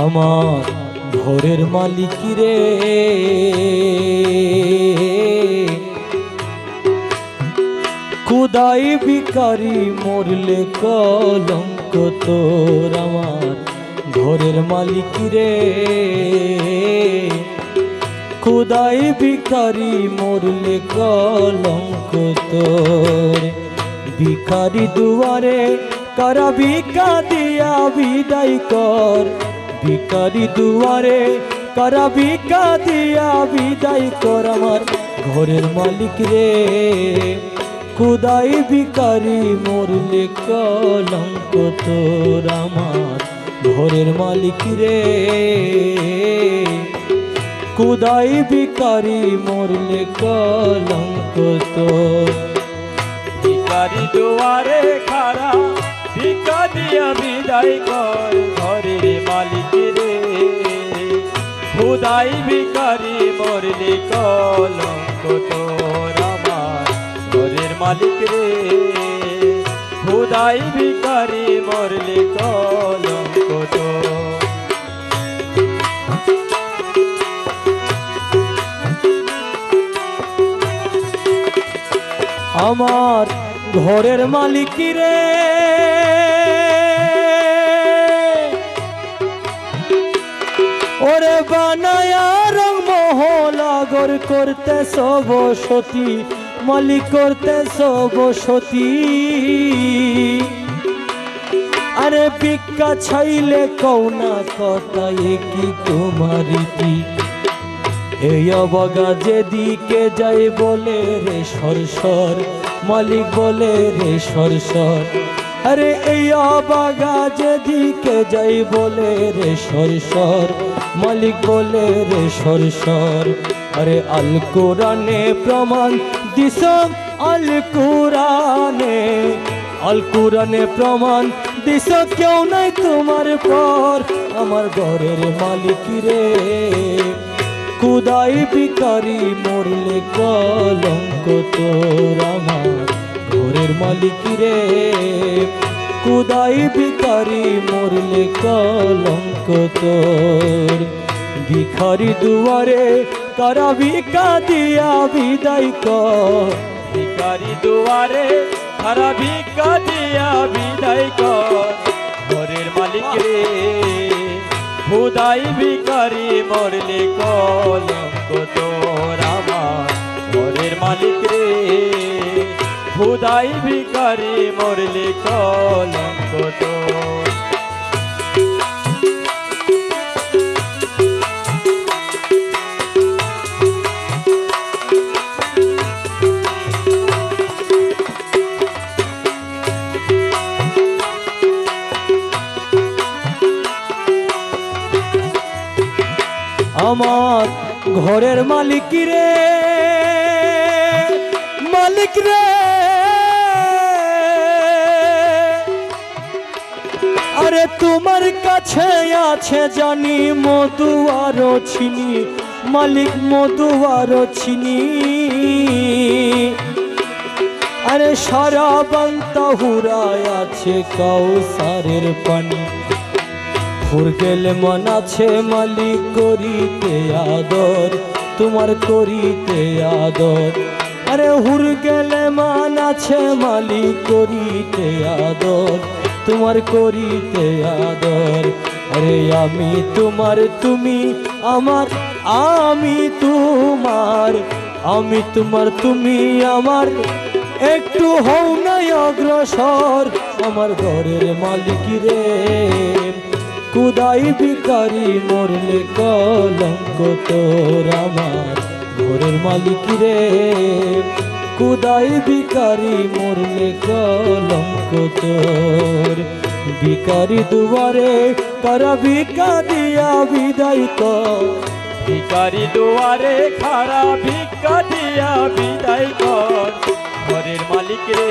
আমার ঘরের মালিক রে, খুদাই ভিখারি মরলে কলঙ্ক তোর। আমার ঘরের মালিক রে, খুদাই ভিখারি মরলে কলঙ্ক তোর। ভিখারি দুয়ারে কারা ভিক্ষা দিয়া বিদায় কর, ভিখারি দুয়ারে কারা ভিক্ষা দিয়া বিদায় কর। আমার ঘরের মালিক রে, খুদাই ভিখারি মরলে কলঙ্ক তোর। আমার ঘরের মালিক রে, খুদাই ভিখারি মরলে কলঙ্ক তোর। ভিখারি দুয়ারে খাড়া ভিক্ষা দিয়া বিদায় কর, ঘরের মালিক রে, খুদাই ভিখারি মরলে কলঙ্ক তোর। আমার ঘরের মালিক রে, খুদাই ভিখারি মরলে কলঙ্ক তোর। আমার ঘরের মালিক রে, ওরে বানায়া রং মহলাগর করতে সবসতী, মালিক করতে সবসতী। আরে ভিক্ষা ছাইলে কৌনা কথা কি তোমার রীতি? এই অবগা যেদিকে যাই বলে রে সরসর, মালিক বলে রে সরসর। আরে এই অবগা যেদিকে যাই বলে রে সরসর, মালিক বলে রে সরসর। আরে আল কোরআনে প্রমাণ দিস, আল কোরআনে, আল কোরআনে প্রমাণ দিস কেউ নাই তোমার পর। আমার ঘরের মালিক রে, খুদাই ভিখারি মরলে কলঙ্ক তোর। আমার ঘরের মালিক রে, খুদাই ভিখারি মরলে কলঙ্ক তোর। ভিখারি দুয়ারে কারা ভিক্ষা দিয়া বিদায় কর, ভিখারি দুয়ারে কারা ভিক্ষা দিয়া বিদায় কর, ঘরের মালিক রে, খুদাই ভিখারি মরলে কলঙ্ক তোর। আমার ঘরের মালিক রে, খুদাই ভিখারি মরলে কলঙ্ক তোর। আমার ঘরের মালিক রে, মালিক রে, আরে তোমার কাছে আছে জানি মধু আরো চিনি, মালিক মধু আরো চিনি। আরে সারা বান্তা হুরায় আছে কাউসারের পানি। ফুর গেলে মন আছে মালিক করিতে আদর, তোমার করিতে আদর। আরে হুর গেলে মান আছে মালিক করিতে আদর, তোমার করিতে আদর। আরে আমি তোমার তুমি আমার, আমি তোমার, আমি তোমার তুমি আমার, একটু হও নাই অগ্রসর। আমার ঘরের মালিক রে, খুদাই ভিখারি মরলে কলঙ্ক তোর। আমার ঘরের মালিক রে, খুদাই ভিখারি মরলে কলঙ্ক তোর। ভিখারি দুয়ারে কারা ভিক্ষা দিয়া বিদায় কর, ভিখারি দুয়ারে খাড়া ভিক্ষা দিয়া বিদায় কর, ঘরের মালিক রে,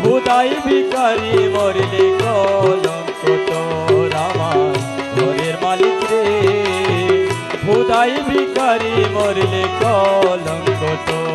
খুদাই ভিখারি মরলে কলঙ্ক তোর। আমার ঘরের মালিক রে, খুদাই ভিখারি মরলে কলঙ্ক তোর।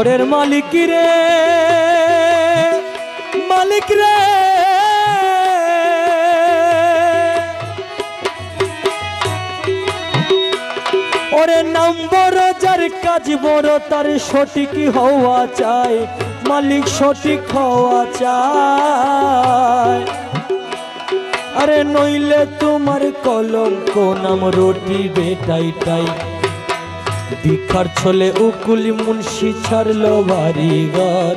ঘরের মালিক রে, মালিক রে, ওরে নাম বড় যার কাজ বড় তার সঠিক হওয়া চাই, মালিক সঠিক হওয়া চায়। আরে নইলে তোমার কলঙ্ক নাম রুটি বেটাই টাই। ভিক্ষার ছলে উকুল মুন্সি ছাড়লো বাড়ি ঘর,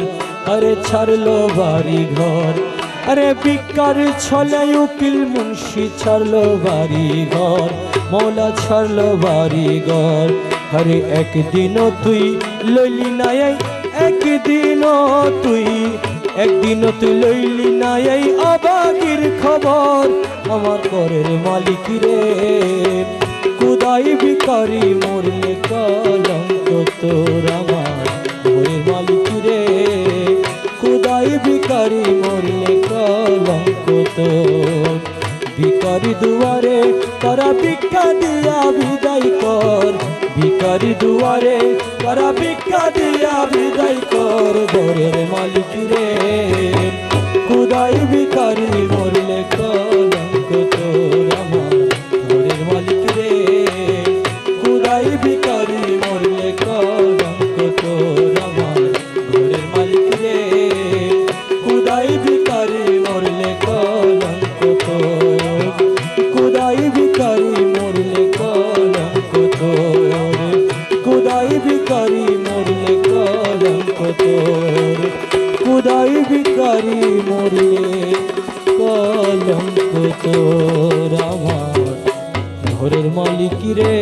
আরে ছাড়লো বাড়ি ঘর। আরে ভিক্ষার ছলে উকিল মুন্সি ছাড়লো বাড়ি ঘর, মৌলা ছাড়লো বাড়ি ঘর। আরে একদিনও তুই লইলি না এই, একদিনও তুই লইলি না এই অবাগির খবর। আমার ঘরের মালিক রে, খুদাই ভিখারি মরলে কলঙ্ক তোর। আমার ঘরের মালিক রে, খুদাই ভিখারি মরলে কলঙ্ক তোর। ভিখারি দুয়ারে তারা ভিক্ষা দিয়া বিদায় কর, ভিখারি দুয়ারে তারা ভিক্ষা দিয়া বিদায় কর। ঘরের মালিক রে, খুদাই ভিখারি মরলে কলঙ্ক তোর। আমার ঘরের মালিক রে, খুদাই ভিখারি মরলে কলঙ্ক তোর। আমার ঘরের মালিক রে, খুদাই ভিখারি মরলে কলঙ্ক তোর। খুদাই ভিখারি মরলে কলঙ্ক তোর, খুদাই ভিখারি মরলে কলঙ্ক তোর, খুদাই ভিখারি মরলে কলঙ্ক তোর। আমার ঘরের মালিক রে।